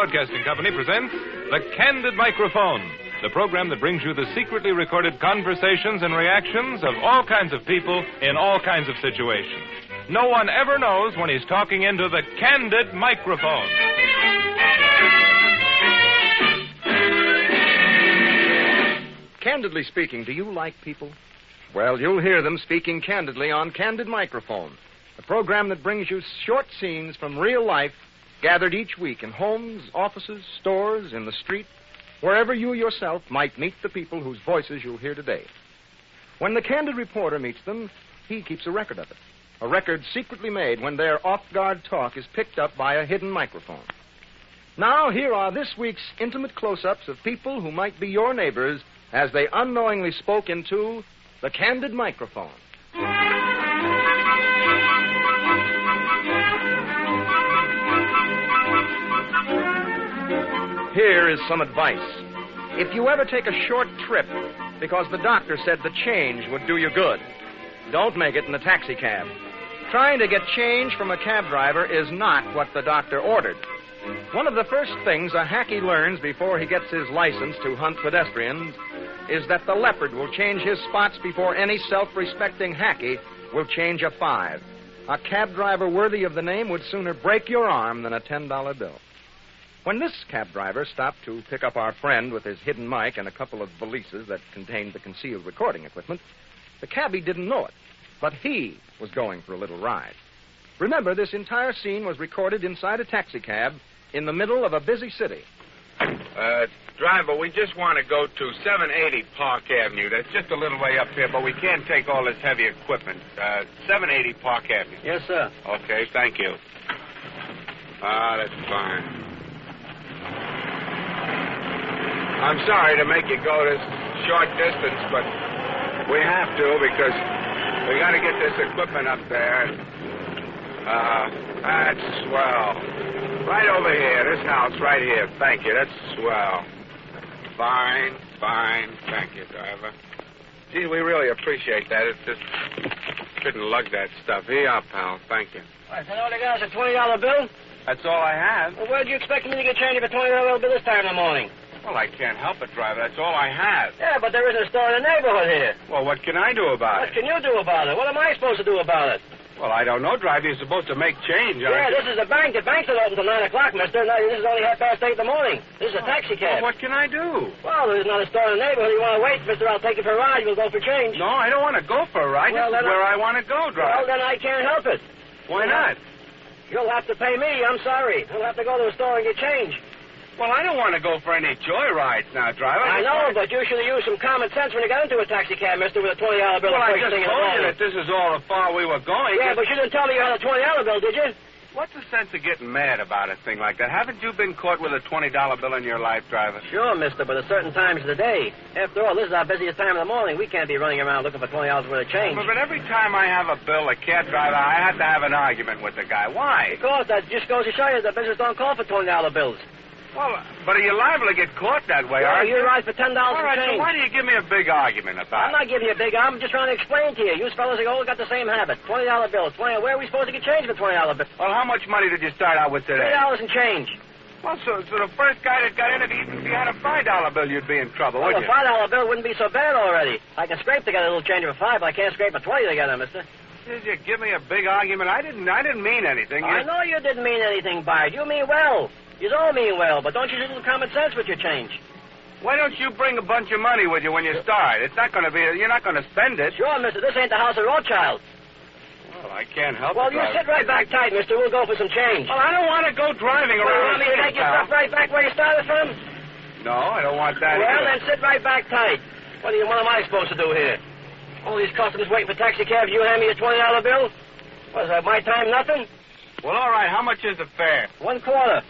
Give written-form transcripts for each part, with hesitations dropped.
Broadcasting Company presents the Candid Microphone, the program that brings you the secretly recorded conversations and reactions of all kinds of people in all kinds of situations. No one ever knows when he's talking into the Candid Microphone. Candidly speaking, do you like people? Well, you'll hear them speaking candidly on Candid Microphone, a program that brings you short scenes from real life gathered each week in homes, offices, stores, in the street, wherever you yourself might meet the people whose voices you'll hear today. When the Candid reporter meets them, he keeps a record of it, a record secretly made when their off-guard talk is picked up by a hidden microphone. Now, here are this week's intimate close-ups of people who might be your neighbors as they unknowingly spoke into the Candid Microphone. Here is some advice. If you ever take a short trip because the doctor said the change would do you good, don't make it in a taxi cab. Trying to get change from a cab driver is not what the doctor ordered. One of the first things a hacky learns before he gets his license to hunt pedestrians is that the leopard will change his spots before any self-respecting hacky will change a 5. A cab driver worthy of the name would sooner break your arm than a $10 bill. When this cab driver stopped to pick up our friend with his hidden mic and a couple of valises that contained the concealed recording equipment, the cabbie didn't know it, but he was going for a little ride. Remember, this entire scene was recorded inside a taxicab in the middle of a busy city. Driver, we just want to go to 780 Park Avenue. That's just a little way up here, but we can't take all this heavy equipment. 780 Park Avenue. Yes, sir. Okay, thank you. That's fine. I'm sorry to make you go this short distance, but we have to because we got to get this equipment up there. That's swell. Right over here, this house right here. Thank you. That's swell. Fine. Thank you, driver. Gee, we really appreciate that. It just couldn't lug that stuff. Here you are, pal. Thank you. All right, so all they got is a $20 bill? That's all I have. Well, where'd you expect me to get change of a $20 bill this time in the morning? Well, I can't help it, driver. That's all I have. Yeah, but there isn't a store in the neighborhood here. Well, what can I do about What it? can you do about it? What am I supposed to do about it? Well, I don't know, driver. You're supposed to make change. Yeah, this is the bank. The bank's not open till 9 o'clock, mister. Now, this is only 8:30 in the morning. This is a taxi cab. Well, what can I do? Well, there's not a store in the neighborhood. You want to wait, mister? I'll take you for a ride. We'll go for change. No, I don't want to go for a ride. Well, this is where I want to go, driver. Well, then I can't help it. Why not? You'll have to pay me. I'm sorry. You'll have to go to the store and get change. Well, I don't want to go for any joyrides now, driver. I know, but you should have used some common sense when you got into a taxi cab, mister, with a $20 bill. Well, I first just thing in the told you morning. that this is all the far we were going. Yeah, but you didn't tell me you had a $20 bill, did you? What's the sense of getting mad about a thing like that? Haven't you been caught with a $20 bill in your life, driver? Sure, mister, but at certain times of the day. After all, this is our busiest time in the morning. We can't be running around looking for $20 worth of change. But every time I have a bill, a cab driver, I have to have an argument with the guy. Why? Because that just goes to show you that business don't call for $20 bills. Well, but are you liable to get caught that way, Well, aren't you? you're right for $10 All for right, change. so why do you give me a big argument about I'm not giving you a big I'm just trying to explain to you. You fellas have all got the same habit. $20 bills. Where are we supposed to get change for $20 bills? Well, how much money did you start out with today? $3 and change. Well, so the first guy that got in, if you had a $5 bill, you'd be in trouble, Well, wouldn't a you? $5 bill wouldn't be so bad already. I can scrape together a little change of a 5, but I can't scrape a 20 together, mister. Did you give me a big argument? I didn't mean anything. I know you didn't mean anything by it. You mean well. You all mean well, but don't you use a little common sense with your change? Why don't you bring a bunch of money with you when you start? It's not going to be, you're not going to spend it. Sure, mister, this ain't the house of Rothschild. Well, I can't help Well, it. you sit right back tight, mister. We'll go for some change. Well, I don't want to go driving You around want me to take your stuff right back where you started from? No, I don't want that Well, either. then sit right back tight. What am I supposed to do here? All these customers waiting for taxi cabs, you hand me a $20 bill? What is that, my time nothing? Well, all right, how much is the fare? $1.25.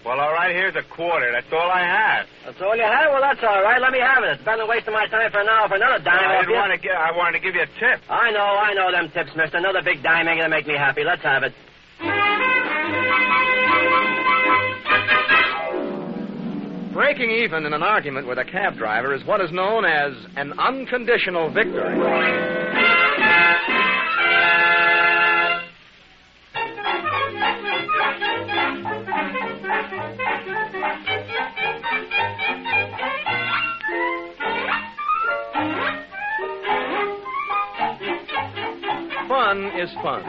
Well, all right, here's a quarter. That's all I have. That's all you have? Well, that's all right. Let me have it. It's better than wasting my time for an hour for another dime I off you. wanted to give you a tip. I know them tips, mister. Another big dime ain't gonna make me happy. Let's have it. Breaking even in an argument with a cab driver is what is known as an unconditional victory. fun is fun.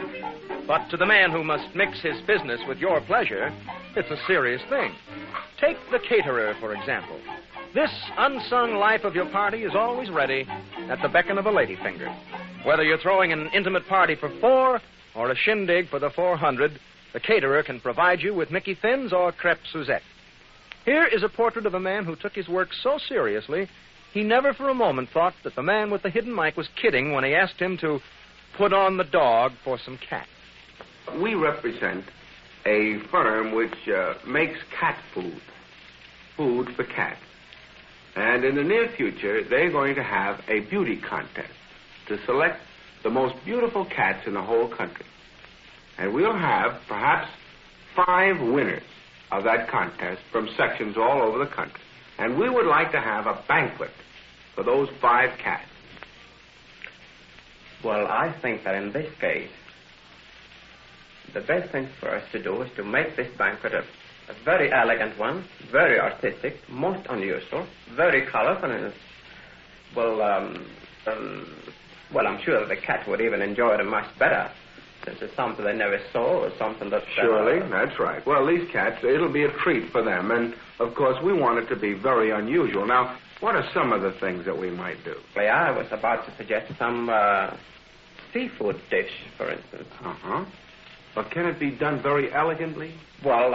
But to the man who must mix his business with your pleasure, it's a serious thing. Take the caterer, for example. This unsung life of your party is always ready at the beckon of a ladyfinger. Whether you're throwing an intimate party for 4 or a shindig for the 400, the caterer can provide you with Mickey Thins or crepe Suzette. Here is a portrait of a man who took his work so seriously, he never for a moment thought that the man with the hidden mic was kidding when he asked him to put on the dog for some cat. We represent a firm which makes cat food for cats. And in the near future, they're going to have a beauty contest to select the most beautiful cats in the whole country. And we'll have perhaps 5 winners of that contest from sections all over the country. And we would like to have a banquet for those 5 cats. Well, I think that in this case, the best thing for us to do is to make this banquet a very elegant one, very artistic, most unusual, very colorful, and well, I'm sure that the cat would even enjoy it much better, since it's something they never saw or something that... Surely, that's right. Well, these cats, it'll be a treat for them, and, of course, we want it to be very unusual. Now, what are some of the things that we might do? Yeah, I was about to suggest some seafood dish, for instance. Uh-huh. But can it be done very elegantly? Well,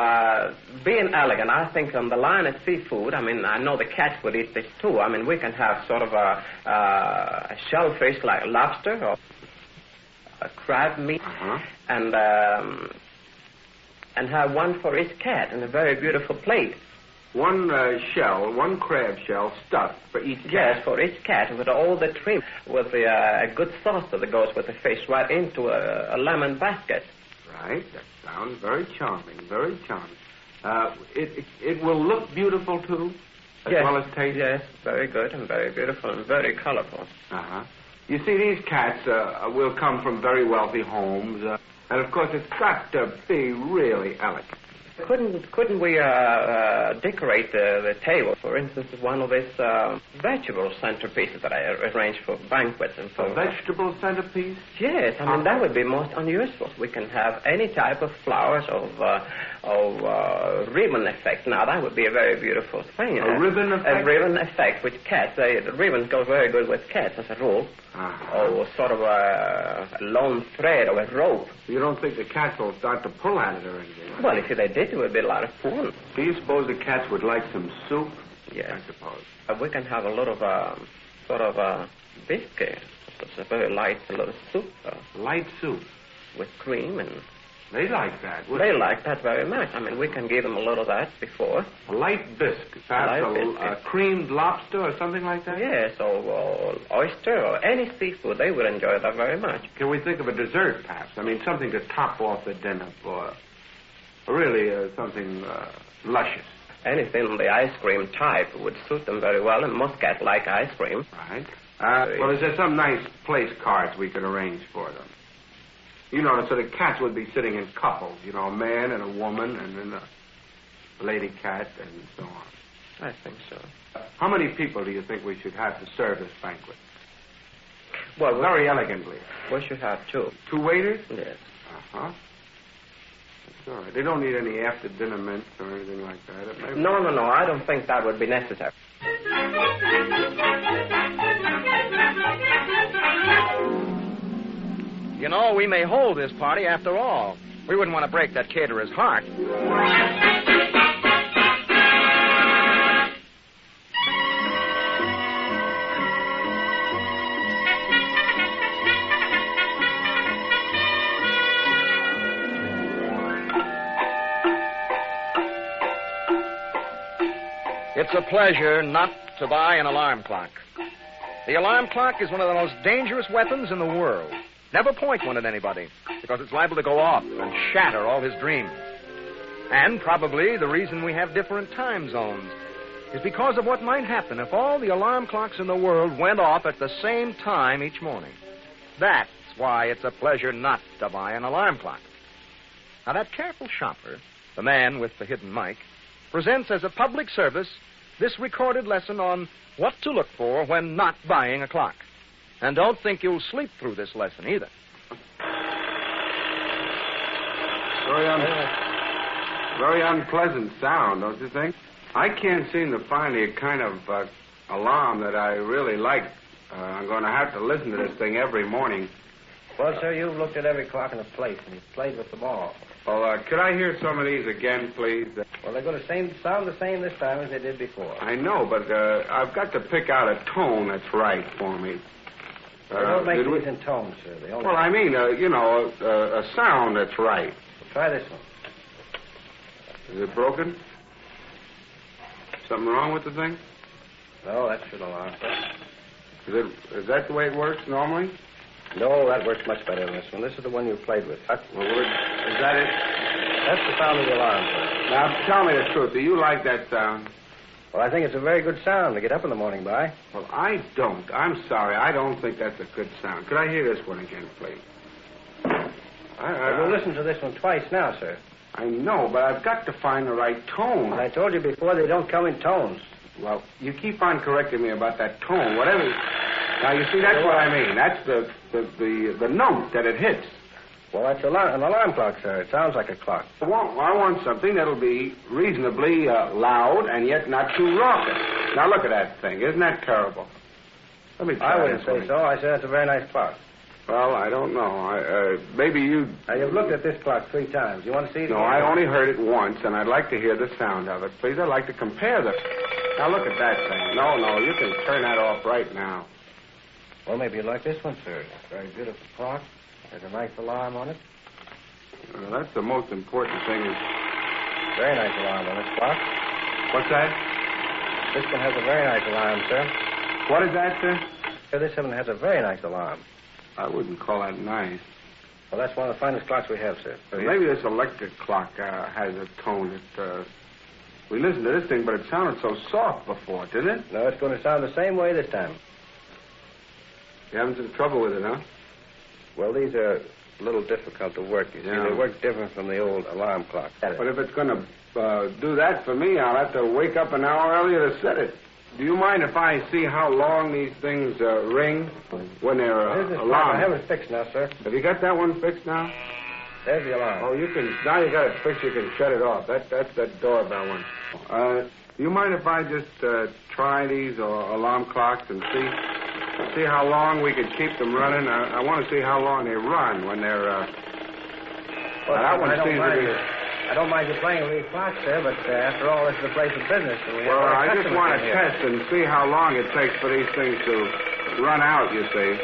being elegant, I think on the line of seafood, I mean, I know the cats would eat this too. I mean, we can have sort of a shellfish like lobster or a crab meat, and have one for each cat in a very beautiful plate. One crab shell stuffed for each cat? Yes, for each cat, with all the trim, with a good sauce that goes with the fish right into a lemon basket. Right. That sounds very charming, very charming. It will look beautiful, too, as well as taste? Yes, very good and very beautiful and very colorful. Uh-huh. You see, these cats will come from very wealthy homes, and, of course, it's got to be really elegant. Couldn't we decorate the table, for instance, with one of these vegetable centerpieces that I arrange for banquets and for... A vegetable centerpiece? Yes, I mean, that would be most unusual. We can have any type of flowers of ribbon effect. Now, that would be a very beautiful thing. A ribbon effect? A ribbon effect with cats. The ribbons go very good with cats, as a rule. Or sort of a long thread or a rope. You don't think the cats will start to pull at it or anything? Well, if they did, it would be a lot of fun. Do you suppose the cats would like some soup? Yes. I suppose. We can have a lot of sort of biscuit. It's a very light little soup. Light soup? With cream and... They like that, They like that very much. I mean, we can give them a lot of that before. A light biscuit. Perhaps a creamed lobster or something like that? Yes, or oyster or any seafood. They would enjoy that very much. Can we think of a dessert, perhaps? I mean, something to top off the dinner for... Really, something luscious. Anything on the ice cream type would suit them very well, and most cats like ice cream. Right. Well, is there some nice place cards we could arrange for them? You know, so the cats would be sitting in couples, you know, a man and a woman, and then a lady cat, and so on. I think so. How many people do you think we should have to serve this banquet? Well, very elegantly. We should have 2. 2 waiters? Yes. Uh-huh. That's all right. They don't need any after-dinner mints or anything like that. No. I don't think that would be necessary. You know, we may hold this party after all. We wouldn't want to break that caterer's heart. It's a pleasure not to buy an alarm clock. The alarm clock is one of the most dangerous weapons in the world. Never point one at anybody, because it's liable to go off and shatter all his dreams. And probably the reason we have different time zones is because of what might happen if all the alarm clocks in the world went off at the same time each morning. That's why it's a pleasure not to buy an alarm clock. Now, that careful shopper, the man with the hidden mic, presents as a public service this recorded lesson on what to look for when not buying a clock. And don't think you'll sleep through this lesson either. Very unpleasant sound, don't you think? I can't seem to find the kind of alarm that I really like. I'm going to have to listen to this thing every morning. Well, sir, you've looked at every clock in the place, and you've played with them all. Well, could I hear some of these again, please? Well, they're going to sound the same this time as they did before. I know, but I've got to pick out a tone that's right for me. They don't make these in tones, sir. They only... Well, I mean, a sound that's right. Well, try this one. Is it broken? Something wrong with the thing? No, that should alarm, sir. Is that the way it works normally? No, that works much better than this one. This is the one you played with. Well, is that it? That's the sound of the alarm, sir. Now, tell me the truth. Do you like that sound? Well, I think it's a very good sound to get up in the morning by. Well, I don't. I'm sorry. I don't think that's a good sound. Could I hear this one again, please? We'll listen to this one twice now, sir. I know, but I've got to find the right tone. I told you before they don't come in tones. Well, you keep on correcting me about that tone. Whatever. Now, you see, that's what I mean. That's the note that it hits. Well, that's an alarm clock, sir. It sounds like a clock. I want something that'll be reasonably loud and yet not too raucous. Now, look at that thing. Isn't that terrible? Let me try I wouldn't say so. I said that's a very nice clock. Well, I don't know. Maybe you... Now, you've looked at this clock 3 times. You want to see it again? No, I only heard it once, and I'd like to hear the sound of it. Please, I'd like to compare them. Now, look at that thing. No, you can turn that off right now. Well, maybe you'd like this one, sir. It's a very beautiful clock. There's a nice alarm on it. That's the most important thing. Very nice alarm on this clock. What's that? This one has a very nice alarm, sir. What is that, sir? Sir, this one has a very nice alarm. I wouldn't call that nice. Well, that's one of the finest clocks we have, sir. Maybe this electric clock has a tone that... We listened to this thing, but it sounded so soft before, didn't it? No, it's going to sound the same way this time. You having some trouble with it, huh? Well, these are a little difficult to work. You see, they work different from the old alarm clock. But if it's going to do that for me, I'll have to wake up an hour earlier to set it. Do you mind if I see how long these things ring when they're alarmed? I have it fixed now, sir. Have you got that one fixed now? There's the alarm. Oh, you can. Now you got it fixed. You can shut it off. That's that doorbell one. Do you mind if I just try these alarm clocks and see how long we can keep them running? I want to see how long they run when they're. Well, that one seems to be. I don't mind you playing with these clocks, sir, but after all, this is a place of business. Well, I just want to test and see how long it takes for these things to run out, you see.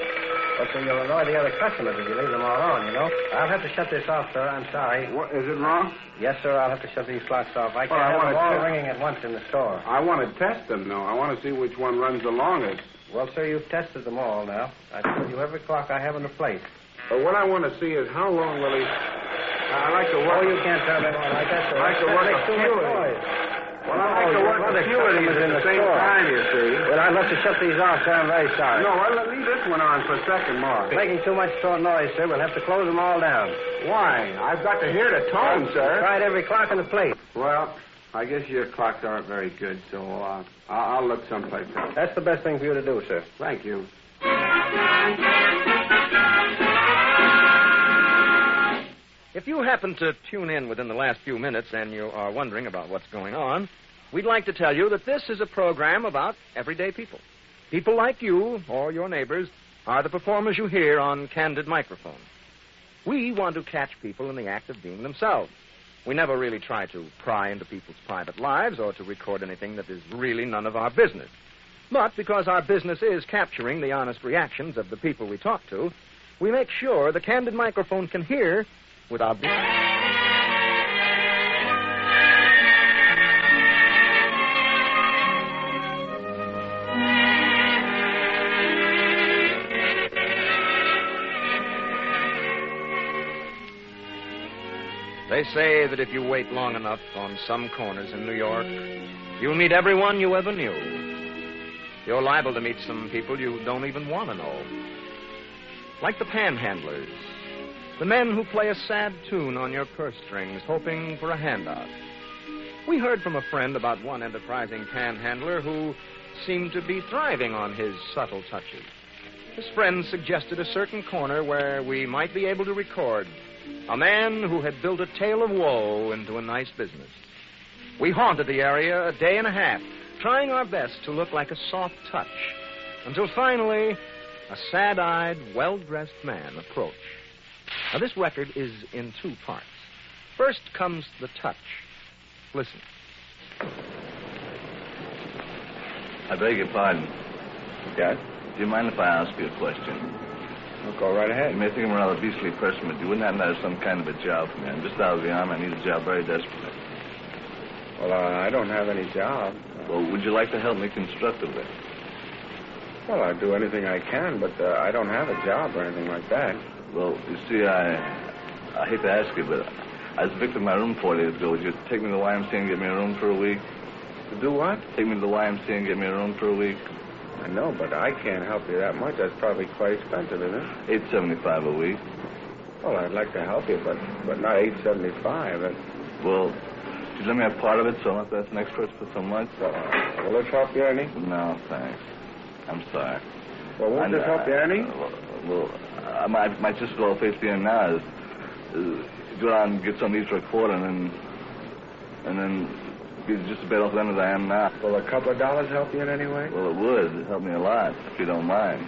Well, so you'll annoy the other customers if you leave them all on, you know. I'll have to shut this off, sir. I'm sorry. What, is it wrong? Yes, sir, I'll have to shut these clocks off. I can't have them all ringing at once in the store. I want to test them, though. I want to see which one runs the longest. Well, sir, you've tested them all now. I told you every clock I have in the place. But what I want to see is how long will he... I like to work... Oh, you can't turn them on like that, sir. I like to work a few of these. Well, I like to work a few of these at the same time, you see. Well, I'd love to shut these off, sir. I'm very sorry. No, I'll leave this one on for a second more. Making too much noise, sir. We'll have to close them all down. Why? I've got to hear the tone, sir. Tried every clock in the place. Well, I guess your clocks aren't very good, so I'll look someplace else. That's the best thing for you to do, sir. Thank you. If you happen to tune in within the last few minutes and you are wondering about what's going on, we'd like to tell you that this is a program about everyday people. People like you or your neighbors are the performers you hear on Candid Microphone. We want to catch people in the act of being themselves. We never really try to pry into people's private lives or to record anything that is really none of our business. But because our business is capturing the honest reactions of the people we talk to, we make sure the Candid Microphone can hear without being... They say that if you wait long enough on some corners in New York, you'll meet everyone you ever knew. You're liable to meet some people you don't even want to know. Like the panhandlers, the men who play a sad tune on your purse strings, hoping for a handout. We heard from a friend about one enterprising panhandler who seemed to be thriving on his subtle touches. His friend suggested a certain corner where we might be able to record A man who had built a tale of woe into a nice business. We haunted the area a day and a half, trying our best to look like a soft touch, until finally a sad-eyed, well-dressed man approached. Now, this record is in two parts. First comes the touch. Listen. I beg your pardon. Yes? Do you mind if I ask you a question? Well, go right ahead. You may think I'm a rather beastly person, but you wouldn't happen to have some kind of a job for me. I'm just out of the army. I need a job very desperately. Well, I don't have any job. Well, would you like to help me constructively? Well, I'll do anything I can, but I don't have a job or anything like that. Well, you see, I hate to ask you, but I was evicted my room 4 days ago. Would you take me to the YMCA and get me a room for a week? To do what? Take me to the YMCA and get me a room for a week. I know, but I can't help you that much. That's probably quite expensive, isn't it? $8.75 a week. Well, I'd like to help you, but not $8.75. Well, you let me have part of it, so I don't have to ask next person for so much. Will it help you any? No, thanks. I'm sorry. Well, won't it help you any? Well, I might just go face the end now. Go out and get some of these for a quarter, and then be just a bit off them as I am now. Will a couple of dollars help you in any way? Well, it would. It'd help me a lot, if you don't mind.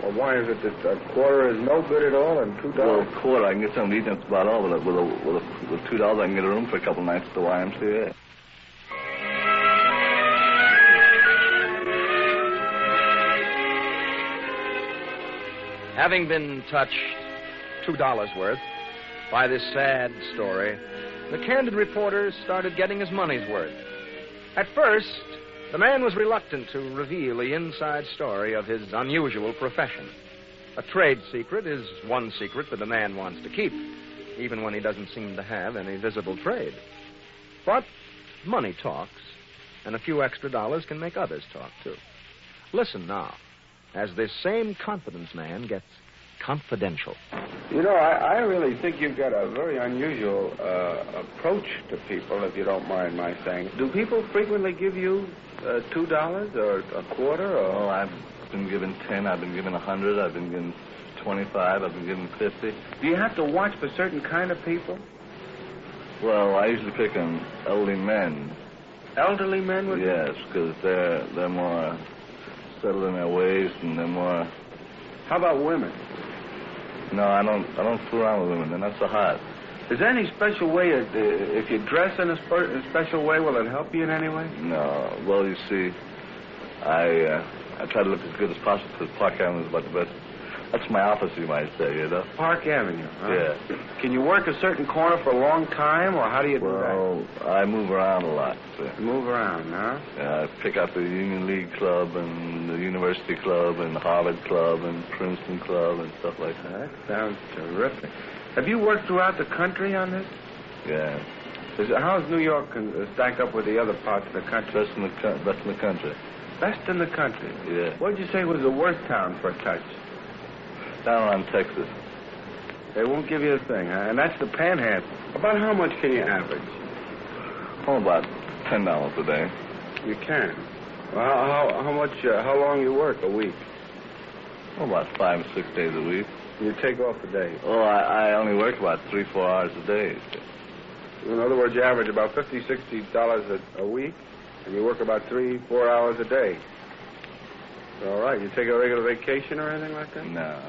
Well, why is it that a quarter is no good at all and $2? Well, a quarter, I can get something to eat, and that's about all. With $2, I can get a room for a couple of nights at the YMCA. Having been touched $2 worth by this sad story, the Candid reporter started getting his money's worth. At first, the man was reluctant to reveal the inside story of his unusual profession. A trade secret is one secret that a man wants to keep, even when he doesn't seem to have any visible trade. But money talks, and a few extra dollars can make others talk, too. Listen now, as this same confidence man gets confidential. You know, I really think you've got a very unusual approach to people, if you don't mind my saying. Do people frequently give you $2 or a quarter? Or... Oh, I've been given 10, I've been given 100, I've been given 25, I've been given 50. Do you have to watch for certain kind of people? Well, I usually pick on elderly men. Elderly men would... Yes, because they're more settled in their ways, and they're more... How about women? No, I don't fool around with women. They're not so hot. Is there any special way, if you dress in a special way, will it help you in any way? No. Well, you see, I try to look as good as possible because Park Avenue is about the best. That's my office, you might say, you know? Park Avenue, huh? Yeah. Can you work a certain corner for a long time, or how do you do that? Well, I move around a lot. See. Move around, huh? Yeah, I pick out the Union League Club and the University Club and the Harvard Club and Princeton Club and stuff like that. That sounds terrific. Have you worked throughout the country on this? Yeah. How's New York stack up with the other parts of the country? Best in the country. Best in the country? Yeah. What would you say was the worst town for a touch? Down around Texas. They won't give you a thing, huh? And that's the panhandle. About how much can you average? Oh, about $10 a day. You can. Well, how much? How long you work a week? Oh, about 5 or 6 days a week. You take off a day. Oh, I only work about 3-4 hours a day. In other words, you average about $50-$60 a week, and you work about 3-4 hours a day. All right. You take a regular vacation or anything like that? No.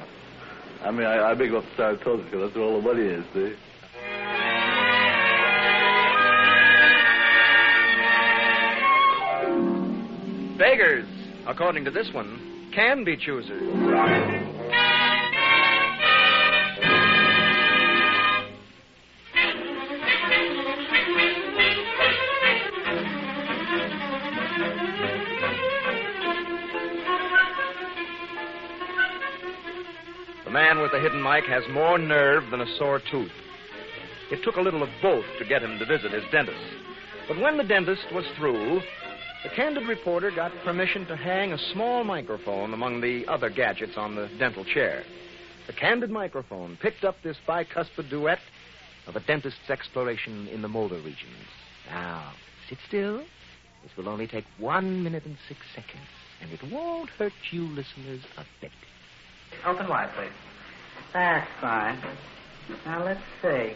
I mean, I big up the side of toes because that's where all the money is, see? Beggars, according to this one, can be choosers. The man with the hidden mic has more nerve than a sore tooth. It took a little of both to get him to visit his dentist. But when the dentist was through, the Candid reporter got permission to hang a small microphone among the other gadgets on the dental chair. The Candid Microphone picked up this bicuspid duet of a dentist's exploration in the molar regions. Now, sit still. This will only take 1 minute and 6 seconds, and it won't hurt you listeners a bit. Open wide, please. That's fine. Now, let's see.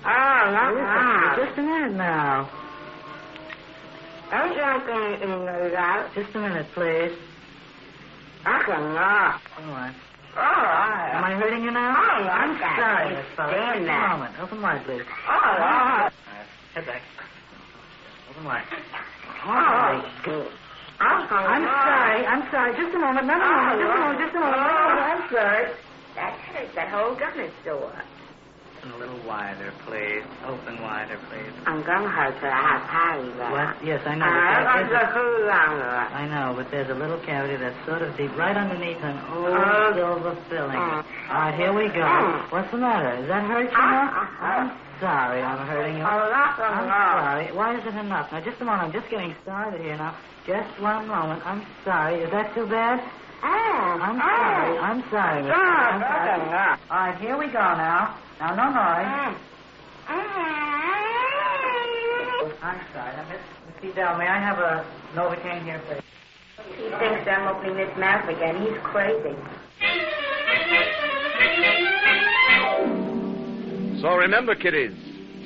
Oh, Just a minute now. I'm talking in that. Just a minute, please. I cannot. All right. All right. Am I hurting you now? Oh, no, I'm okay. sorry, Miss Fuller. Stand Just a there. moment. Open wide, please. All right. Head back. Open wide. Oh, good. I'm sorry. Just a moment. No. Just a moment. I'm sorry. That hurts. That whole gun is sore. A little wider, please. Open wider, please. I'm going to hurt her. I have party there. What? Yes, I know. I know, but there's a little cavity that's sort of deep, right underneath an old silver filling. All right, here we go. What's the matter? Does that hurt you now? I'm sorry I'm hurting you. I'm sorry. Why is it enough? Now, just a moment. I'm just getting started here now. Just one moment. I'm sorry. Is that too bad? I'm sorry. Mister. I'm sorry. All right, here we go now. Now, no noise. I'm sorry. Now, Miss Fidel, may I have a Novocaine here, please? He thinks I'm opening his mouth again. He's crazy. So remember, kiddies,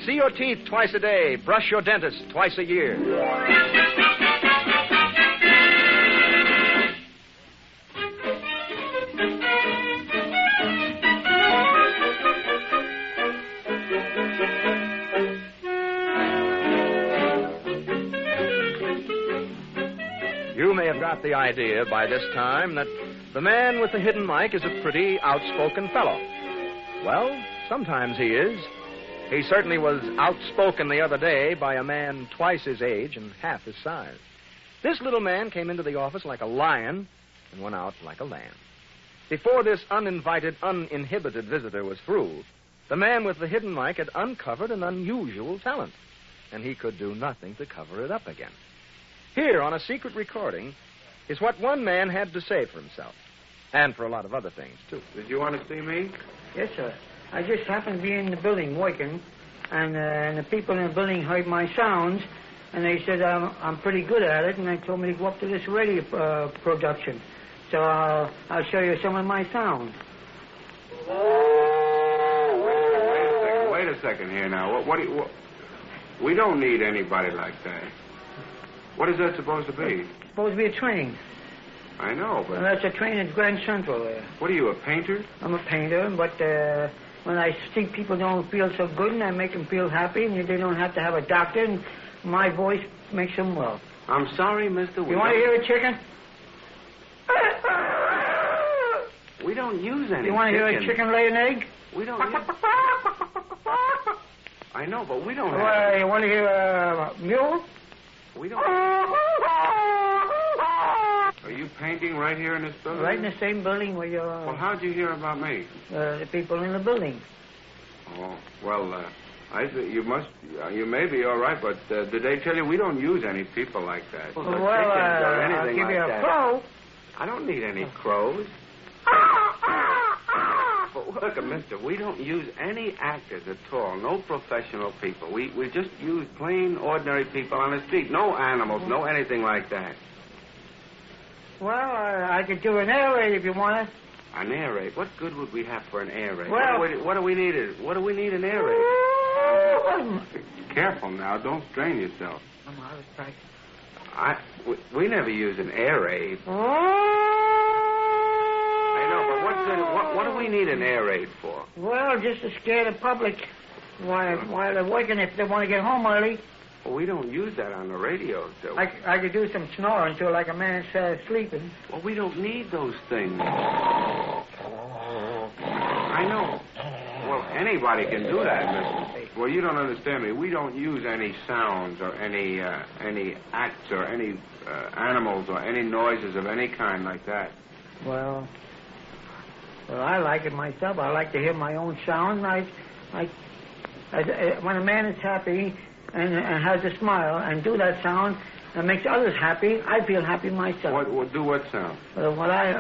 see your teeth twice a day. Brush your dentist twice a year. You may have got the idea by this time that the man with the hidden mic is a pretty outspoken fellow. Well, sometimes he is. He certainly was outspoken the other day by a man twice his age and half his size. This little man came into the office like a lion and went out like a lamb. Before this uninvited, uninhibited visitor was through, the man with the hidden mic had uncovered an unusual talent, and he could do nothing to cover it up again. Here, on a secret recording, is what one man had to say for himself, and for a lot of other things, too. Did you want to see me? Yes, sir. I just happened to be in the building working, and the people in the building heard my sounds, and they said I'm pretty good at it, and they told me to go up to this radio production. So I'll show you some of my sounds. Wait a second here now. What we don't need anybody like that. What is that supposed to be? It's supposed to be a train. I know, but... Well, that's a train at Grand Central there. What are you, a painter? I'm a painter, but when I see people don't feel so good and I make them feel happy and they don't have to have a doctor, and my voice makes them well. I'm sorry, Mr. You want to hear a chicken? We don't use any You want to hear a chicken lay an egg? We don't use... I know, but we don't have... You want to hear a mule? We don't... Are you painting right here in this building? Right in the same building where you're... Well, how'd you hear about me? The people in the building. Oh, well, you may be all right, but did they tell you we don't use any people like that? Well, I'll give you a crow. I don't need any crows. But look, mister, we don't use any actors at all, no professional people. We just use plain, ordinary people on the street. No animals, no anything like that. Well, I could do an air raid if you want it. An air raid? What good would we have for an air raid? Well, what do we need an air raid? Careful now, don't strain yourself. I'm out of practice. We never use an air raid. I know, but what do we need an air raid for? Well, just to scare the public while they're working if they want to get home early. Well, we don't use that on the radio, do we? I could do some snoring too, like a man sleeping. Well, we don't need those things. I know. Well, anybody can do that, mister. Well, you don't understand me. We don't use any sounds or any acts or any animals or any noises of any kind like that. Well, I like it myself. I like to hear my own sound. When a man is happy and has a smile and do that sound and makes others happy, I feel happy myself. Do what sound? What I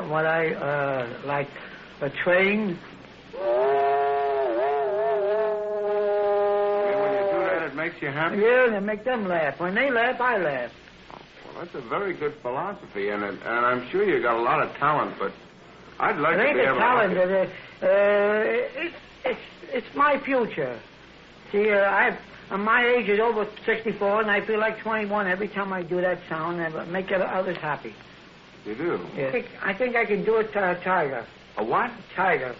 like a train. When you do that, it makes you happy? Yeah, and it makes them laugh. When they laugh, I laugh. Well, that's a very good philosophy, and I'm sure you got a lot of talent, but I'd like It to ain't be the able talent. to... It's my future. See, my age is over 64, and I feel like 21 every time I do that sound and make others happy. You do? Yeah. I think I can do it to a tiger. A what? Tiger.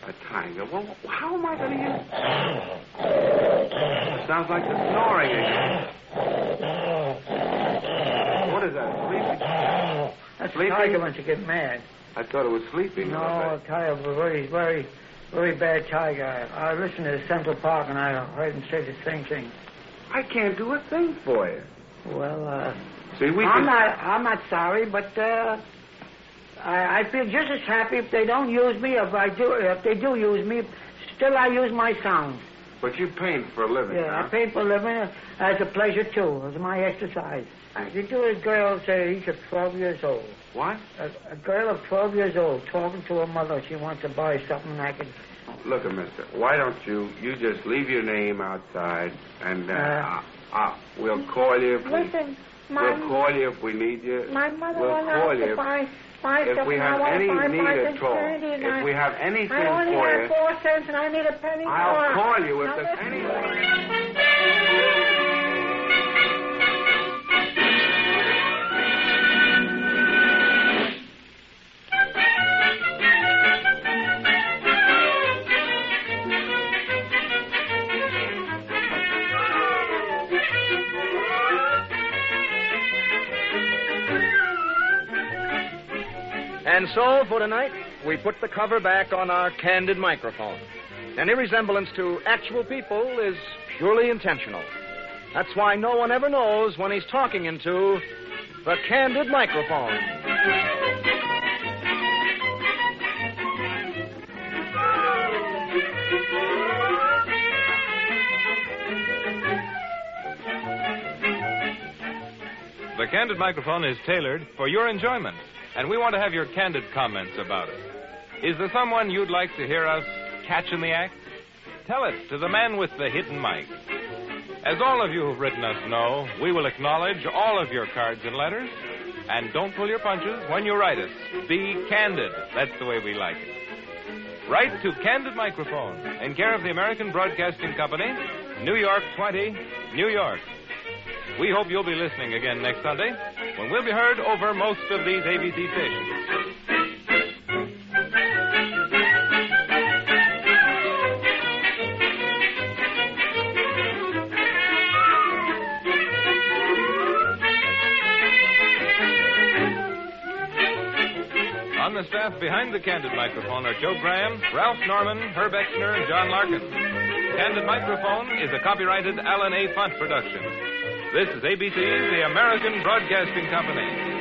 A tiger? Well, how am I going to use... It sounds like the snoring again. What is that, sleeping? That's Sleeping? a tiger when you get mad. I thought it was sleeping. No, a tiger, very, very, very bad tiger. I listened to Central Park, and I heard him say the same thing. I can't do a thing for you. Well, See, I'm not sorry, but I feel just as happy if they don't use me. If they do use me, still I use my sound. But you paint for a living, Yeah, huh? I paint for a living as a pleasure too, as my exercise. You do a girl say each of 12 years old. What? A girl of 12 years old talking to her mother. She wants to buy something. I can. Look, mister, why don't you just leave your name outside, and we'll call you if Listen, we'll call you if we need you. my mother We'll went call out you to buy if stuff, we and have I any want to need buy my at all. candy, and If we have anything I only for have you, 4 cents, and I need a penny more. I'll call you if Now there's listen. anything. And so, for tonight, we put the cover back on our Candid Microphone. Any resemblance to actual people is purely intentional. That's why no one ever knows when he's talking into the Candid Microphone. The Candid Microphone is tailored for your enjoyment, and we want to have your candid comments about it. Is there someone you'd like to hear us catch in the act? Tell it to the man with the hidden mic. As all of you who've written us know, we will acknowledge all of your cards and letters, and don't pull your punches when you write us. Be candid. That's the way we like it. Write to Candid Microphone, in care of the American Broadcasting Company, New York 20, New York. We hope you'll be listening again next Sunday, when we'll be heard over most of these ABC stations. On the staff behind the Candid Microphone are Joe Graham, Ralph Norman, Herb Exner, and John Larkin. Candid Microphone is a copyrighted Alan A. Font production. This is ABC, the American Broadcasting Company.